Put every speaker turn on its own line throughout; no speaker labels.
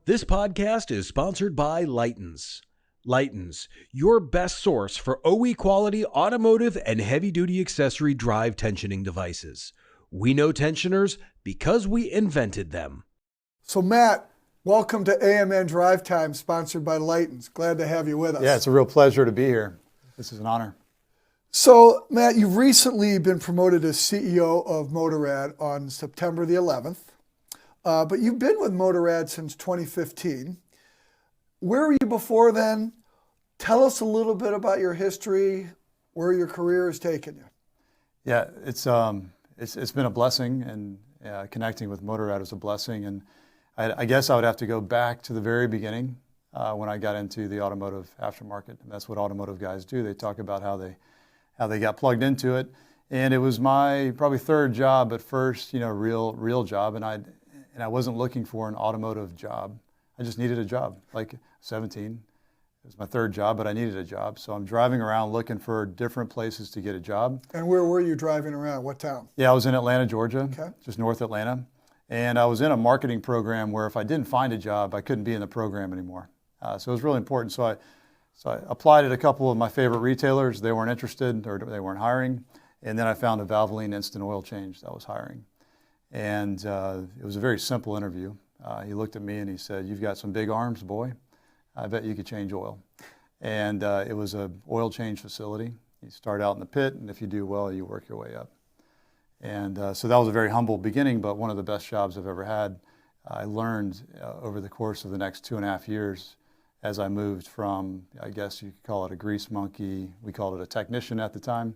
This podcast is sponsored by Lightens. Lightens, your best source for OE quality automotive and heavy-duty accessory drive tensioning devices. We know tensioners because we invented them.
So Matt, welcome to AMN Drive Time, sponsored by Lightens. Glad to have you with us.
Yeah, it's a real pleasure to be here. This is an honor.
So Matt, you've recently been promoted as CEO of MotoRad on September the 11th. But you've been with MotoRad since 2015. Where were you before then? Tell us a little bit about your history, where your career has taken you.
Yeah, it's been a blessing, and connecting with MotoRad was a blessing. And I guess I would have to go back to the very beginning when I got into the automotive aftermarket. And that's what automotive guys do. They talk about how they got plugged into it. And it was my probably third job at first, real job. And I wasn't looking for an automotive job. I just needed a job, like 17. It was my third job, but I needed a job. So I'm driving around looking for different places to get a job.
And where were you driving around? What town?
Yeah, I was in Atlanta, Georgia,
okay.
Just north Atlanta. And I was in a marketing program where if I didn't find a job, I couldn't be in the program anymore. So it was really important. So I applied at a couple of my favorite retailers. They weren't interested, or they weren't hiring. And then I found a Valvoline instant oil change that was hiring. And it was a very simple interview. He looked at me and he said, "You've got some big arms, boy. I bet you could change oil." And it was an oil change facility. You start out in the pit, and if you do well, you work your way up. And so that was a very humble beginning, but one of the best jobs I've ever had. I learned over the course of the next 2.5 years as I moved from, I guess you could call it a grease monkey. We called it a technician at the time.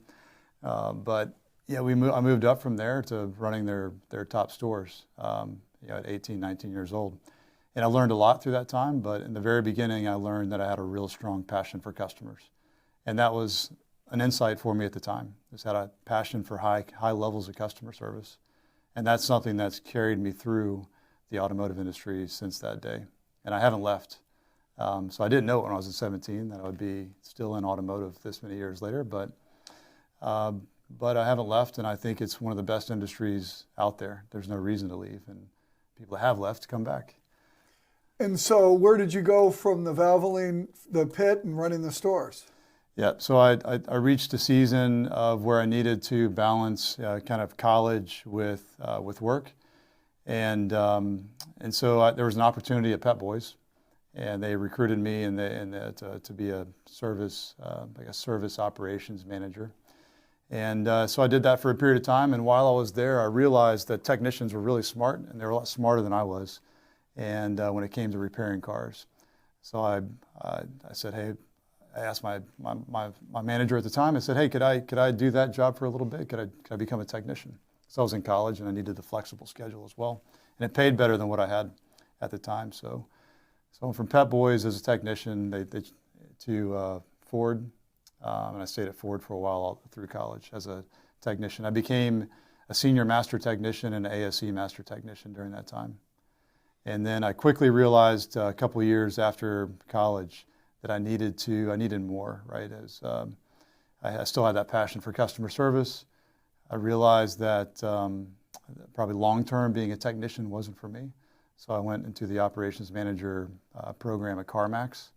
But yeah, I moved up from there to running their top stores at 18, 19 years old. And I learned a lot through that time, but in the very beginning, I learned that I had a real strong passion for customers. And that was an insight for me at the time. I just had a passion for high levels of customer service. And that's something that's carried me through the automotive industry since that day. And I haven't left. So I didn't know when I was 17 that I would be still in automotive this many years later, but I haven't left, and I think it's one of the best industries out there. There's no reason to leave, and people that have left come back.
And so where did you go from the Valvoline, the pit, and running the stores?
Yeah, so I reached a season of where I needed to balance kind of college with work. And so there was an opportunity at Pep Boys, and they recruited me to be a service operations manager. And so I did that for a period of time, and while I was there, I realized that technicians were really smart, and they were a lot smarter than I was, and when it came to repairing cars. So I said, hey, I asked my manager at the time, I said, hey, could I do that job for a little bit? Could I become a technician? So I was in college, and I needed the flexible schedule as well, and it paid better than what I had at the time. So I went from Pep Boys as a technician to Ford. And I stayed at Ford for a while all through college as a technician. I became a senior master technician and an ASE master technician during that time. And then I quickly realized a couple of years after college that I needed more, right? As I still had that passion for customer service. I realized that probably long-term being a technician wasn't for me. So I went into the operations manager program at CarMax.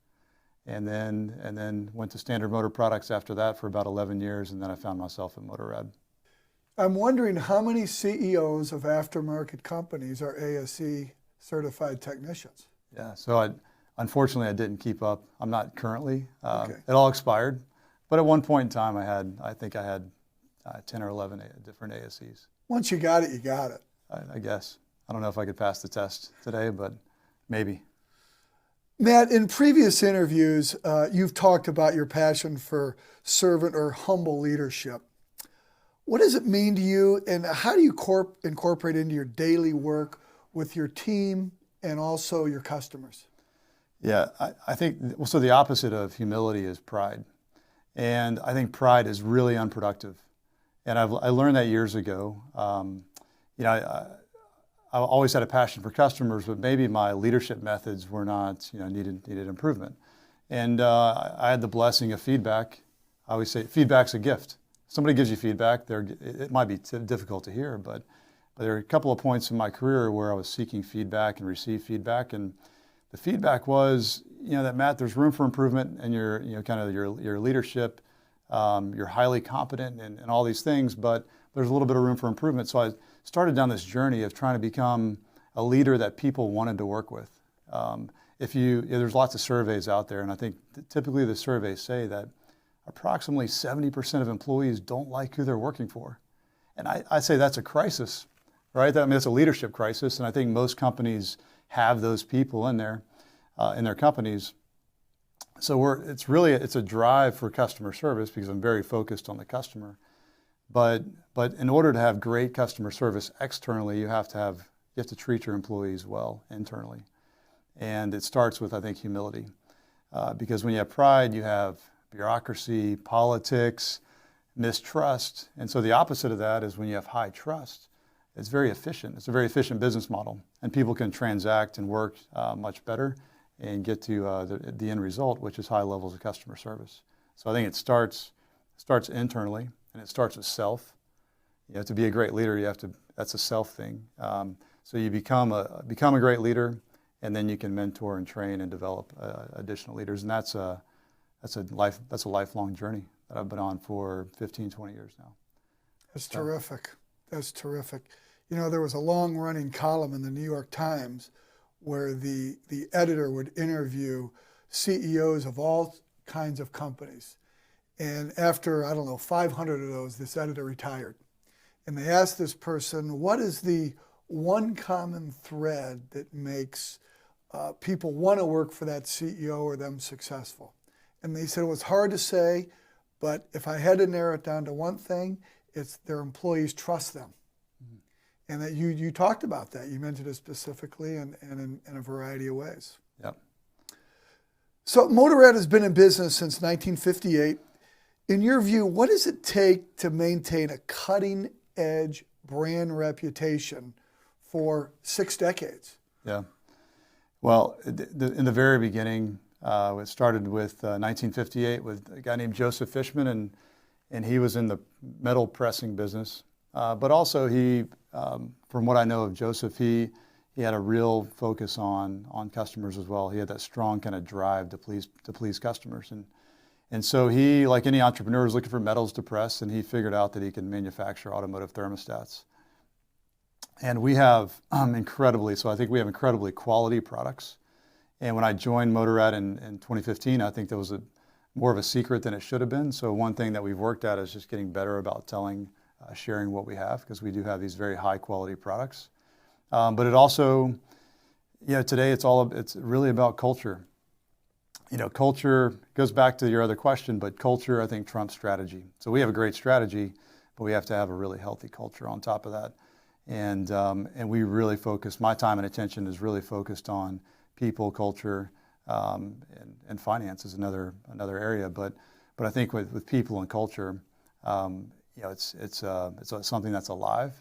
And then went to Standard Motor Products after that for about 11 years, and then I found myself at MotoRad.
I'm wondering how many CEOs of aftermarket companies are ASE certified technicians?
Yeah, so unfortunately I didn't keep up. I'm not currently.
Okay.
It all expired, but at one point in time I think I had 10 or 11 different ASEs.
Once you got it, you got it.
I guess. I don't know if I could pass the test today, but maybe.
Matt, in previous interviews, you've talked about your passion for servant or humble leadership. What does it mean to you, and how do you incorporate into your daily work with your team and also your customers?
Yeah, I think, so the opposite of humility is pride. And I think pride is really unproductive. And I learned that years ago. I always had a passion for customers, but maybe my leadership methods were not, needed improvement. And I had the blessing of feedback. I always say feedback's a gift. Somebody gives you feedback, it might be difficult to hear, but there are a couple of points in my career where I was seeking feedback and received feedback, and the feedback was, that Matt, there's room for improvement in your, kind of your leadership. You're highly competent in all these things, but there's a little bit of room for improvement. So I started down this journey of trying to become a leader that people wanted to work with. There's lots of surveys out there, and I think typically the surveys say that approximately 70% of employees don't like who they're working for. And I say that's a crisis, right? That's a leadership crisis, and I think most companies have those people in there, in their companies. So it's a drive for customer service because I'm very focused on the customer. But in order to have great customer service externally, you have to treat your employees well internally. And it starts with, I think, humility. Because when you have pride, you have bureaucracy, politics, mistrust. And so the opposite of that is when you have high trust. It's very efficient. It's a very efficient business model. And people can transact and work much better and get to the end result, which is high levels of customer service. So I think it starts internally, and it starts with self. To be a great leader, that's a self thing. So you become a great leader, and then you can mentor and train and develop additional leaders. And that's a lifelong journey that I've been on for 15, 20 years now.
That's terrific. That's terrific. There was a long-running column in the New York Times where the editor would interview CEOs of all kinds of companies. And after, 500 of those, this editor retired. And they asked this person, what is the one common thread that makes people want to work for that CEO or them successful? And they said it was hard to say, but if I had to narrow it down to one thing, it's their employees trust them. And that you talked about that. You mentioned it specifically and in a variety of ways.
Yep.
So MotoRad has been in business since 1958. In your view, what does it take to maintain a cutting-edge brand reputation for 6 decades?
Yeah. Well, in the very beginning, it started with 1958 with a guy named Joseph Fishman, and he was in the metal pressing business. But also from what I know of Joseph, he had a real focus on customers as well. He had that strong kind of drive to please customers. And so he, like any entrepreneur, was looking for metals to press, and he figured out that he could manufacture automotive thermostats. And we have I think we have incredibly quality products. And when I joined MotoRad in 2015, I think there was more of a secret than it should have been. So one thing that we've worked at is just getting better about sharing what we have, because we do have these very high quality products. But it also, today it's really about culture. Culture goes back to your other question, but culture, I think, trumps strategy. So we have a great strategy, but we have to have a really healthy culture on top of that. And we really focus, my time and attention is really focused on people, culture, and finance is another area. But I think with people and culture, it's something that's alive.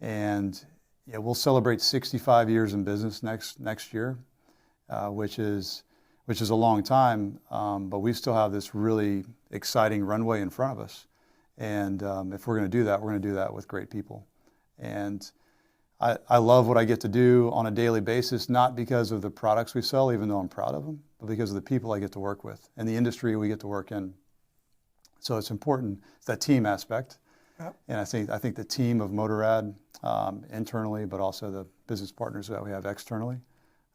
And we'll celebrate 65 years in business next year, which is a long time, but we still have this really exciting runway in front of us. And if we're going to do that, we're going to do that with great people. And I love what I get to do on a daily basis, not because of the products we sell, even though I'm proud of them, but because of the people I get to work with and the industry we get to work in. So it's important. It's that team aspect. Yep. And I think the team of MotoRad internally, but also the business partners that we have externally,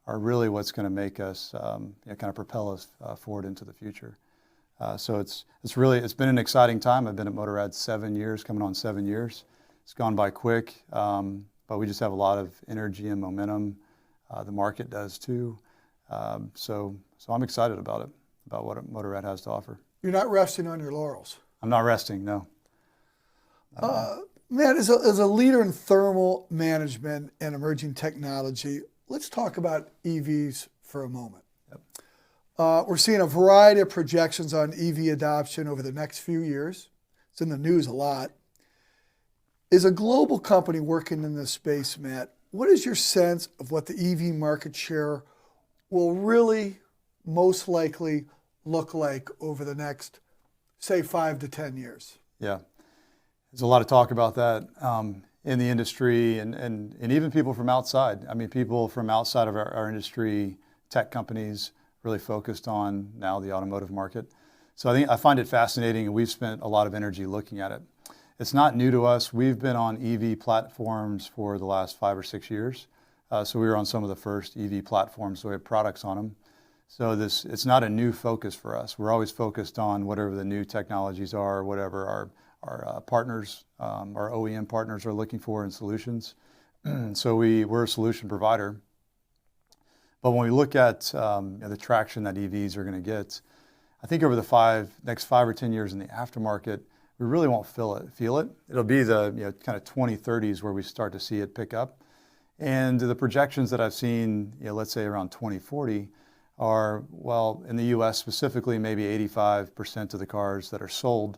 are really what's going to make us kind of propel us forward into the future. So it's been an exciting time. I've been at MotoRad 7 years, coming on 7 years. It's gone by quick, but we just have a lot of energy and momentum. The market does too. So I'm excited about what MotoRad has to offer.
You're not resting on your laurels.
I'm not resting, no.
Matt, as a leader in thermal management and emerging technology, let's talk about EVs for a moment. Yep. We're seeing a variety of projections on EV adoption over the next few years. It's in the news a lot. As a global company working in this space, Matt, what is your sense of what the EV market share will really most likely look like over the next, say, 5 to 10 years?
Yeah. There's a lot of talk about that in the industry and even people from outside. I mean, people from outside of our industry tech companies really focused on now the automotive market. So I find it fascinating, and we've spent a lot of energy looking at it. It's not new to us. We've been on EV platforms for the last 5 or 6 years. So we were on some of the first EV platforms, so we have products on them. So it's not a new focus for us. We're always focused on whatever the new technologies are, whatever our partners, our OEM partners are looking for in solutions. So we're a solution provider. But when we look at the traction that EVs are going to get, I think over the next 5 or 10 years in the aftermarket, we really won't feel it. It'll be the kind of 2030s where we start to see it pick up. And the projections that I've seen, let's say around 2040, are, well, in the U.S. specifically, maybe 85% of the cars that are sold,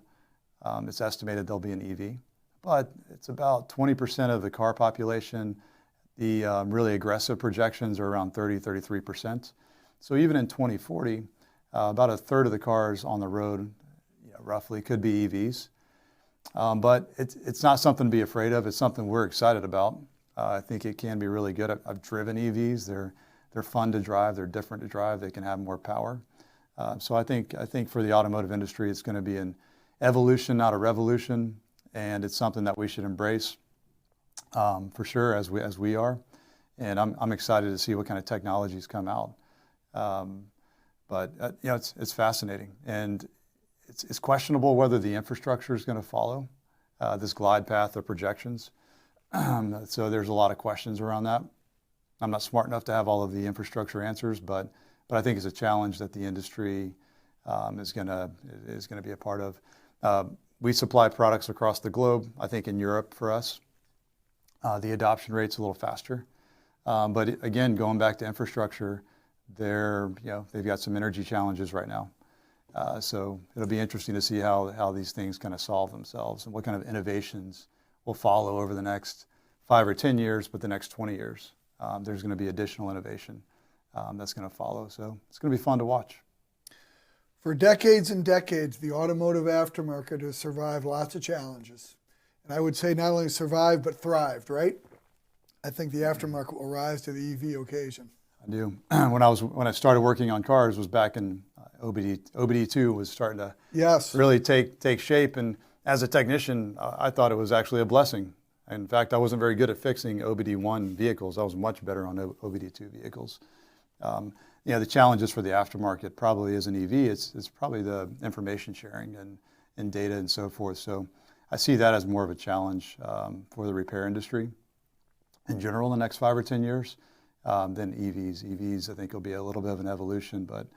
it's estimated they'll be an EV. But it's about 20% of the car population. The really aggressive projections are around 33%. So even in 2040, about a third of the cars on the road, roughly, could be EVs. But it's not something to be afraid of. It's something we're excited about. I think it can be really good. I've driven EVs. They're fun to drive. They're different to drive. They can have more power. So I think for the automotive industry, it's going to be an evolution, not a revolution, and it's something that we should embrace for sure, as we are. And I'm excited to see what kind of technologies come out. But it's fascinating, and it's questionable whether the infrastructure is going to follow this glide path of projections. So there's a lot of questions around that. I'm not smart enough to have all of the infrastructure answers, but I think it's a challenge that the industry is going to be a part of. We supply products across the globe. I think in Europe for us, the adoption rate's a little faster. But again, going back to infrastructure, they've got some energy challenges right now. So it'll be interesting to see how these things kind of solve themselves and what kind of innovations will follow over the next 5 or 10 years, but the next 20 years. There's going to be additional innovation that's going to follow. So it's going to be fun to watch.
For decades and decades, the automotive aftermarket has survived lots of challenges. And I would say not only survived, but thrived, right? I think the aftermarket will rise to the EV occasion.
I do. When I started working on cars was back in OBD2 was starting to really take shape. And as a technician, I thought it was actually a blessing. In fact, I wasn't very good at fixing OBD1 vehicles. I was much better on OBD2 vehicles. The challenges for the aftermarket probably is an EV. It's probably the information sharing and data and so forth. So I see that as more of a challenge for the repair industry in general in the next 5 or 10 years than EVs. EVs, I think, will be a little bit of an evolution, but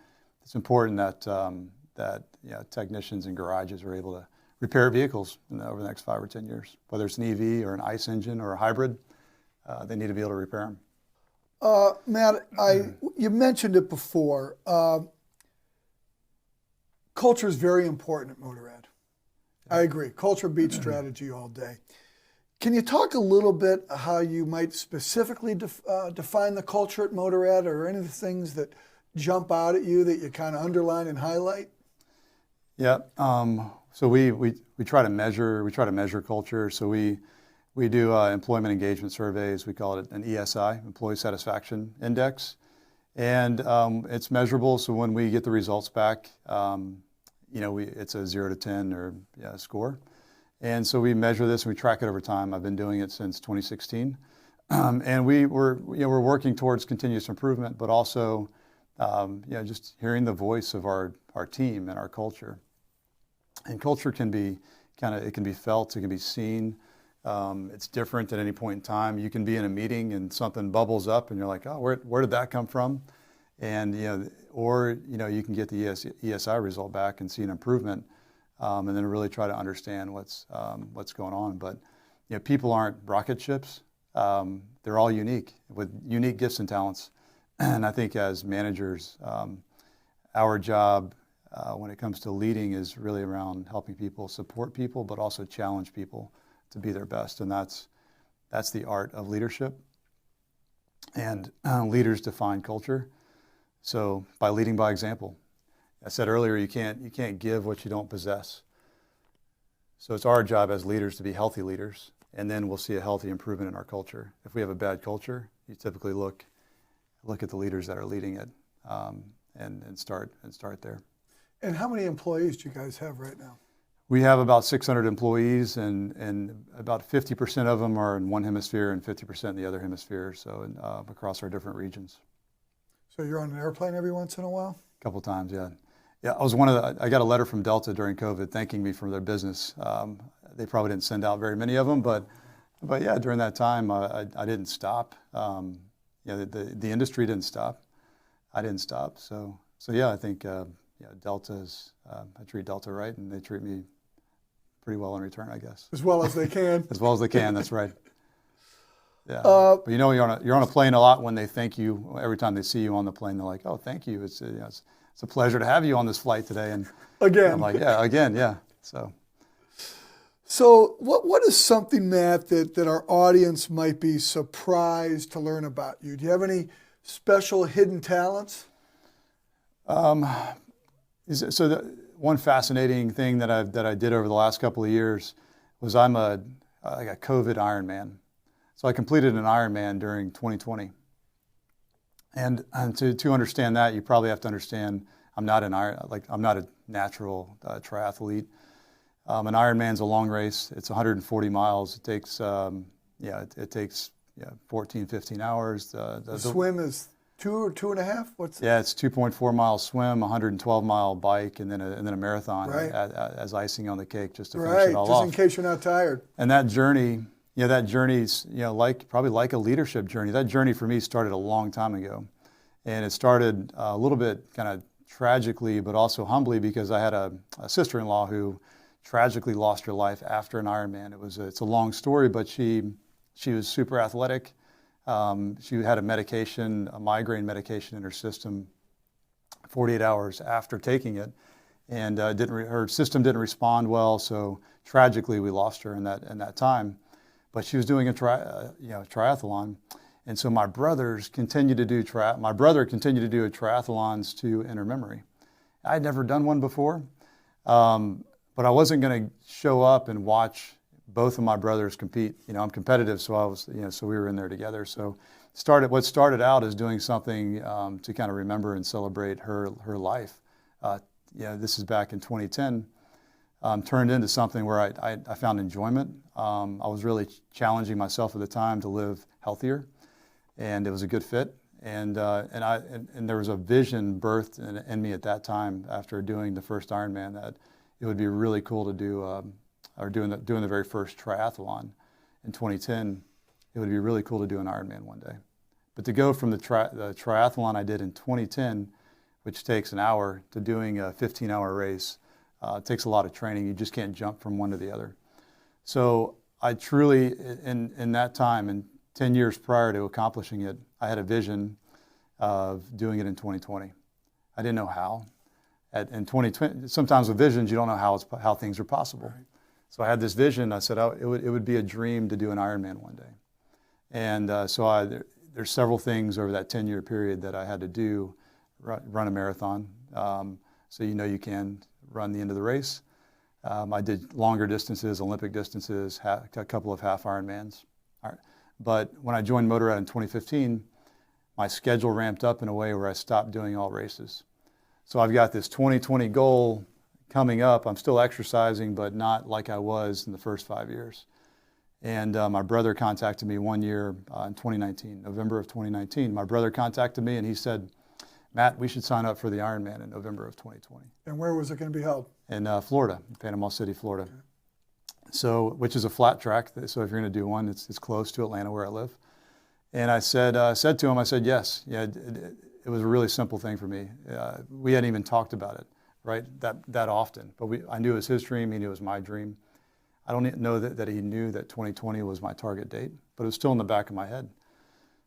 it's important that technicians and garages are able to repair vehicles over the next 5 or 10 years, whether it's an EV or an ICE engine or a hybrid. They need to be able to repair them.
Matt, you mentioned it before. Culture is very important at MotoRad. I agree. Culture beats strategy all day. Can you talk a little bit how you might specifically define the culture at MotoRad, or any of the things that jump out at you that you kind of underline and highlight?
Yeah. So we try to measure culture. So we do employment engagement surveys. We call it an ESI, Employee Satisfaction Index, and it's measurable. So when we get the results back, it's a 0 to 10 or score, and so we measure this and we track it over time. I've been doing it since 2016, and we're working towards continuous improvement, but also just hearing the voice of our team and our culture. And culture can be it can be felt, it can be seen. It's different at any point in time. You can be in a meeting and something bubbles up and you're like, oh, where did that come from? And, you can get the ESI result back and see an improvement, and then really try to understand what's going on. But, people aren't rocket ships. They're all unique with unique gifts and talents. And I think as managers, our job when it comes to leading is really around helping people, support people, but also challenge people to be their best. And that's the art of leadership. And leaders define culture. So by leading by example, I said earlier, you can't give what you don't possess. So it's our job as leaders to be healthy leaders, and then we'll see a healthy improvement in our culture. If we have a bad culture, you typically look at the leaders that are leading it, and start there.
And how many employees do you guys have right now?
We have about 600 employees, and about 50% of them are in one hemisphere and 50% in the other hemisphere, so across our different regions.
So you're on an airplane every once in a while?
A couple times, yeah. Yeah, I got a letter from Delta during COVID thanking me for their business. They probably didn't send out very many of them, but yeah, during that time, I didn't stop. The industry didn't stop. I didn't stop. So yeah, I think Delta's. I treat Delta right, and they treat me pretty well in return, I guess.
As well as they can.
As well as they can. That's right. Yeah. But you're on a plane a lot when they thank you. Every time they see you on the plane, they're like, "Oh, thank you. It's a pleasure to have you on this flight today." And
again,
I'm like, "Yeah, again, yeah."
So what is something, Matt, that our audience might be surprised to learn about you? Do you have any special hidden talents?
One fascinating thing that I did over the last couple of years was I'm a COVID Ironman. So I completed an Ironman during 2020. And to understand that, you probably have to understand I'm not a natural triathlete. An Ironman's a long race. It's 140 miles. It takes 14, 15 hours.
The swim is 2 or 2.5?
Yeah, it's 2.4 mile swim, 112 mile bike, and then a marathon,
right,
as icing on the cake, just to finish it all off.
Just in case you're not tired.
And that journey's probably like a leadership journey. That journey for me started a long time ago, and it started a little bit kind of tragically, but also humbly, because I had a sister-in-law who tragically lost her life after an Ironman. It's a long story, but she was super athletic. She had a migraine medication in her system 48 hours after taking it, and her system didn't respond well. So tragically, we lost her in that time. But she was doing a triathlon, and so my brother continued to do triathlons in her memory. I had never done one before, but I wasn't going to show up and watch both of my brothers compete. I'm competitive, so so we were in there together. So what started out as doing something to kind of remember and celebrate her life. This is back in 2010. Turned into something where I found enjoyment. I was really challenging myself at the time to live healthier, and it was a good fit. And there was a vision birthed in me at that time after doing the first Ironman that it would be really cool to do, or doing the very first triathlon in 2010. It would be really cool to do an Ironman one day. But to go from the triathlon I did in 2010, which takes an hour, to doing a 15-hour race, it takes a lot of training. You just can't jump from one to the other. So I truly, in that time, and 10 years prior to accomplishing it, I had a vision of doing it in 2020. I didn't know how. In 2020, sometimes with visions, you don't know how things are possible. Right. So I had this vision. I said it would be a dream to do an Ironman one day. And there's several things over that 10-year period that I had to do. Run a marathon, so you can run the end of the race. I did longer distances, Olympic distances, a couple of half Ironmans. But when I joined MotoRad in 2015, my schedule ramped up in a way where I stopped doing all races. So I've got this 2020 goal coming up. I'm still exercising, but not like I was in the first 5 years. And my brother contacted me one year in 2019, November of 2019. My brother contacted me and he said, "Matt, we should sign up for the Ironman in November of 2020.
And where was it going to be held?
In Florida, Panama City, Florida. Okay. So, which is a flat track. So if you're going to do one, it's close to Atlanta where I live. And I said to him, I said, yes. Yeah, it was a really simple thing for me. We hadn't even talked about it, right, that often. But I knew it was his dream. He knew it was my dream. I don't know that he knew that 2020 was my target date, but it was still in the back of my head.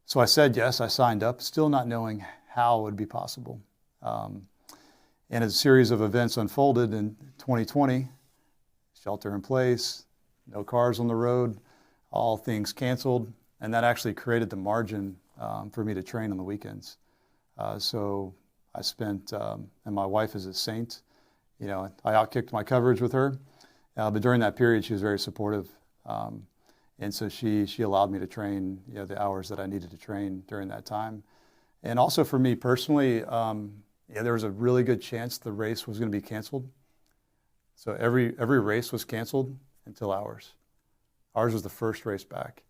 So I said yes. I signed up, still not knowing how it would be possible. And as a series of events unfolded in 2020, shelter in place, no cars on the road, all things canceled, and that actually created the margin for me to train on the weekends. So I spent, and my wife is a saint, I outkicked my coverage with her, but during that period she was very supportive. And so she allowed me to train, the hours that I needed to train during that time. And also for me personally, there was a really good chance the race was going to be canceled. So every race was canceled until ours. Ours was the first race back.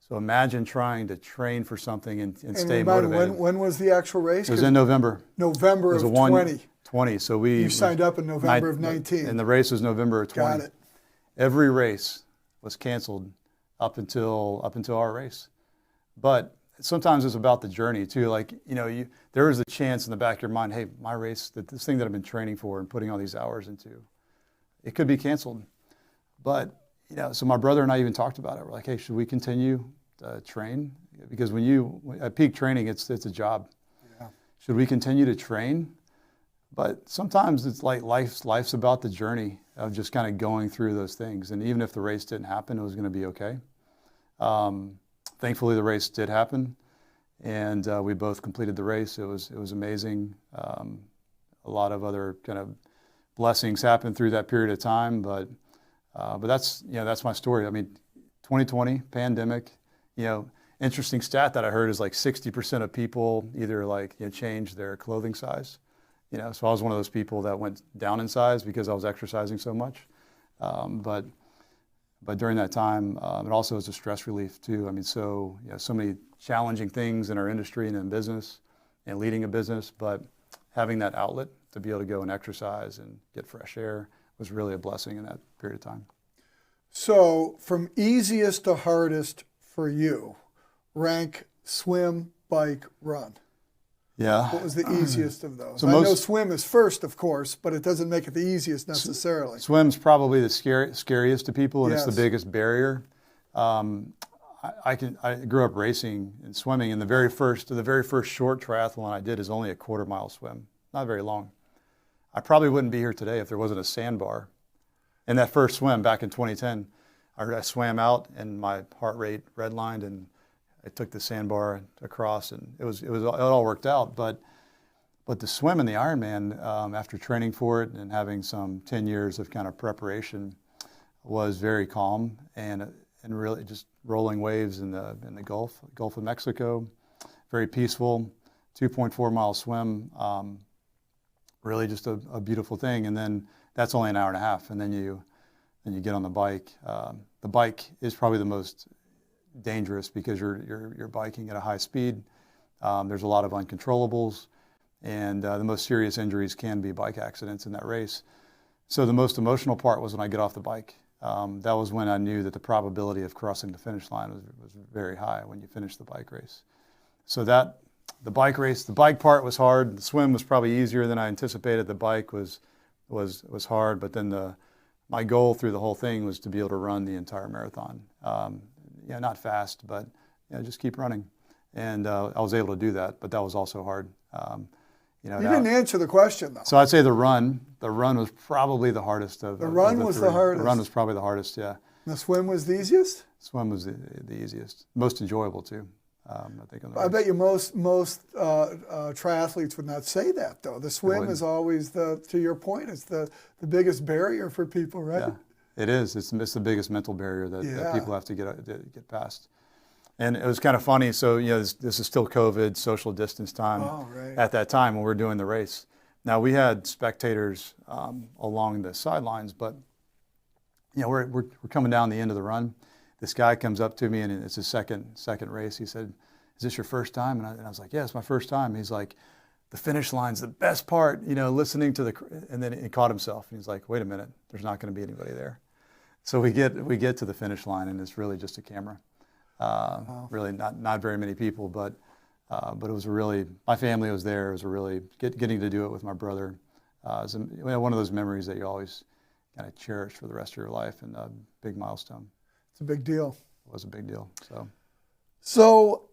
So imagine trying to train for something and stay motivated.
When was the actual race?
It was in November.
November of 20.
20. So
You signed up in November of 19.
And the race was November of 20.
Got it.
Every race was canceled up until our race. But sometimes it's about the journey too. Like, there is a chance in the back of your mind, hey, my race, this thing that I've been training for and putting all these hours into, it could be canceled. But, so my brother and I even talked about it. We're like, hey, should we continue to train? Because at peak training, it's a job.
Yeah.
Should we continue to train? But sometimes it's like life's about the journey of just kind of going through those things. And even if the race didn't happen, it was going to be okay. Thankfully, the race did happen, and we both completed the race. It was amazing. A lot of other kind of blessings happened through that period of time, but that's my story. I mean, 2020 pandemic. Interesting stat that I heard is like 60% of people either changed their clothing size. So I was one of those people that went down in size because I was exercising so much. But during that time, it also was a stress relief too. I mean, so many challenging things in our industry and in business and leading a business, but having that outlet to be able to go and exercise and get fresh air was really a blessing in that period of time.
So from easiest to hardest for you, rank swim, bike, run.
Yeah.
What was the easiest of those?
So
I know swim is first, of course, but it doesn't make it the easiest necessarily.
Swim's probably the scariest to people, and
Yes.
it's the biggest barrier. I grew up racing and swimming, and the very first short triathlon I did is only a 1/4 mile swim, not very long. I probably wouldn't be here today if there wasn't a sandbar. In that first swim back in 2010, I swam out and my heart rate redlined, and I took the sandbar across, and it all worked out. But the swim in the Ironman, after training for it and having some 10 years of kind of preparation, was very calm and really just rolling waves in the Gulf of Mexico, very peaceful, 2.4 mile swim, really just a beautiful thing. And then that's only an hour and a half, and then you get on the bike. The bike is probably the most dangerous because you're biking at a high speed. There's a lot of uncontrollables, and the most serious injuries can be bike accidents in that race. So the most emotional part was when I get off the bike. That was when I knew that the probability of crossing the finish line was very high when you finish the bike race. So the bike part was hard. The swim was probably easier than I anticipated. The bike was hard, but then my goal through the whole thing was to be able to run the entire marathon. Not fast, but just keep running. And I was able to do that, but that was also hard.
You didn't answer the question, though.
So I'd say the run was probably the hardest of the
run was the hardest.
The run was probably the hardest, yeah.
And the swim was the easiest?
Swim was the easiest. Most enjoyable, too, I think.
I bet you most triathletes would not say that, though. The swim is always, to your point, it's the biggest barrier for people, right?
Yeah, it is. It's the biggest mental barrier that people have to get past. And it was kind of funny. So, this is still COVID, social distance time at that time when we were doing the race. Now, we had spectators along the sidelines, but, we're coming down the end of the run. This guy comes up to me, and it's his second race. He said, "Is this your first time?" And I was like, "Yeah, it's my first time." He's like, "The finish line's the best part, listening to and then he caught himself. And he's like, "Wait a minute, there's not going to be anybody there." So we get to the finish line, and it's really just a camera. Really not very many people, but it was my family was there. It was getting to do it with my brother. It was one of those memories that you always kind of cherish for the rest of your life, and a big milestone.
It's a big deal.
It was a big deal.
So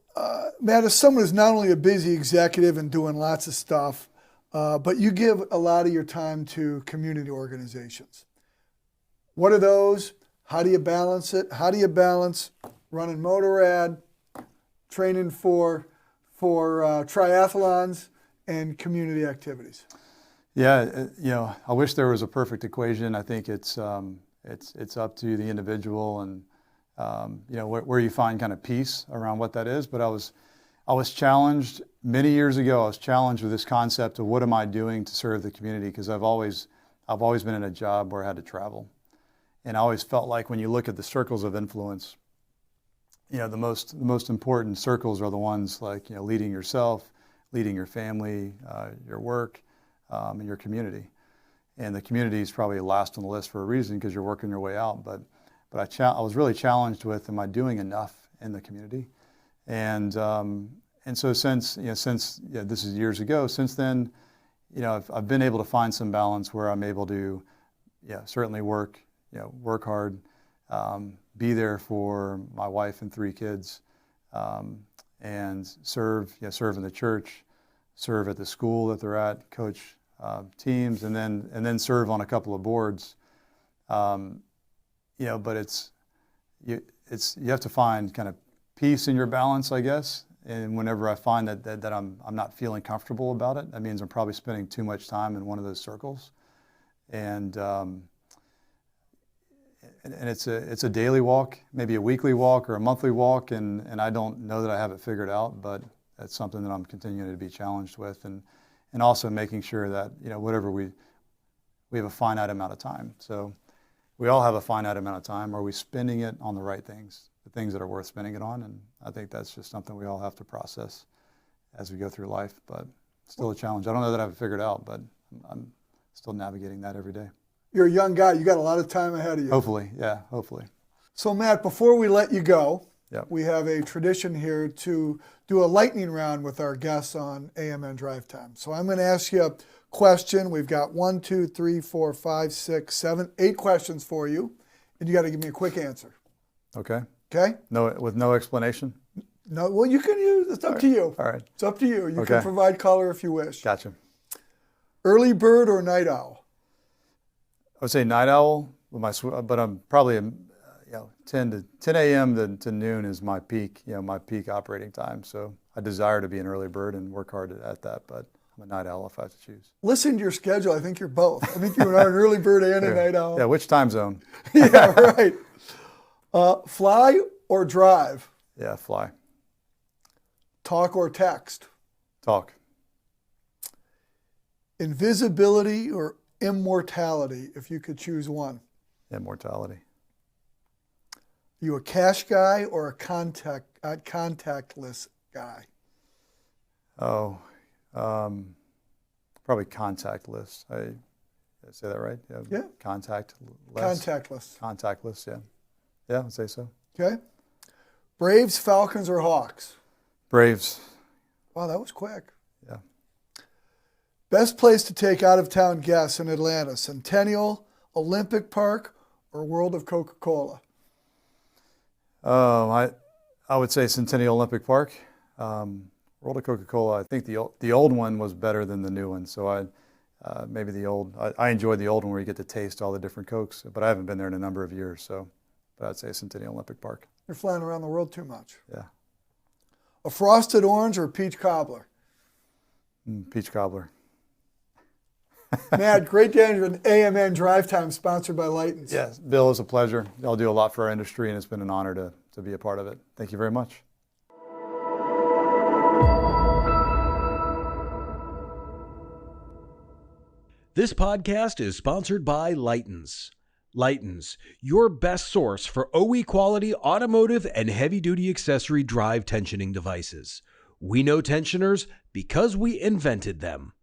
Matt, as someone who's not only a busy executive and doing lots of stuff, but you give a lot of your time to community organizations. What are those? How do you balance it? How do you balance running MotoRad, training for triathlons, and community activities?
Yeah, I wish there was a perfect equation. I think it's up to the individual and where you find kind of peace around what that is. But I was I was challenged many years ago. I was challenged with this concept of what am I doing to serve the community? Because I've always been in a job where I had to travel. And I always felt like when you look at the circles of influence, the most important circles are the ones like, leading yourself, leading your family, your work, and your community. And the community is probably last on the list for a reason because you're working your way out. But I was really challenged with, am I doing enough in the community? And so since this is years ago, since then, I've been able to find some balance where I'm able to, certainly work hard, be there for my wife and 3 kids, and serve in the church, serve at the school that they're at, coach teams, and then serve on a couple of boards. But you have to find kind of peace in your balance, I guess. And whenever I find that I'm not feeling comfortable about it, that means I'm probably spending too much time in one of those circles. And it's a daily walk, maybe a weekly walk or a monthly walk, and I don't know that I have it figured out, but that's something that I'm continuing to be challenged with, and also making sure that whatever we have a finite amount of time. So we all have a finite amount of time. Are we spending it on the right things, the things that are worth spending it on? And I think that's just something we all have to process as we go through life, but still a challenge. I don't know that I have it figured out, but I'm still navigating that every day.
You're a young guy. You got a lot of time ahead of you.
Hopefully, yeah, hopefully.
So, Matt, before we let you go,
Yep.
We have a tradition here to do a lightning round with our guests on AMN Drive Time. So I'm going to ask you a question. We've got 1, 2, 3, 4, 5, 6, 7, 8 questions for you, and you got to give me a quick answer.
Okay.
Okay?
No, with no explanation?
No, well, you can use, it's up to you.
All right.
It's up to you. You
Okay.
can provide color if you wish.
Gotcha.
Early bird or night owl?
I would say night owl, but I'm probably 10 a.m. to noon is my peak operating time. So I desire to be an early bird and work hard at that, but I'm a night owl if I have to choose.
Listen to your schedule. I think you're both. I think you are an early bird and a night owl.
Yeah, which time zone?
Yeah, right. Fly or drive?
Yeah, fly.
Talk or text?
Talk.
Invisibility or immortality, if you could choose one?
Immortality.
Are you a cash guy or a contactless guy?
Oh, probably contactless. Did I say that right?
Yeah.
Contactless.
Contactless.
Yeah. Yeah, I'd say so.
Okay. Braves, Falcons, or Hawks?
Braves.
Wow, that was quick.
Yeah.
Best place to take out-of-town guests in Atlanta, Centennial, Olympic Park, or World of Coca-Cola?
I would say Centennial Olympic Park. World of Coca-Cola, I think the old one was better than the new one. So maybe the old, I enjoyed the old one where you get to taste all the different Cokes, but I haven't been there in a number of years. But I'd say Centennial Olympic Park.
You're flying around the world too much.
Yeah.
A frosted orange or peach cobbler?
Peach cobbler.
Matt, great to have you on AMN Drive Time, sponsored by Lightens.
Yes, Bill, it's a pleasure. Y'all do a lot for our industry, and it's been an honor to be a part of it. Thank you very much.
This podcast is sponsored by Lightens. Lightens, your best source for OE quality automotive and heavy-duty accessory drive tensioning devices. We know tensioners because we invented them.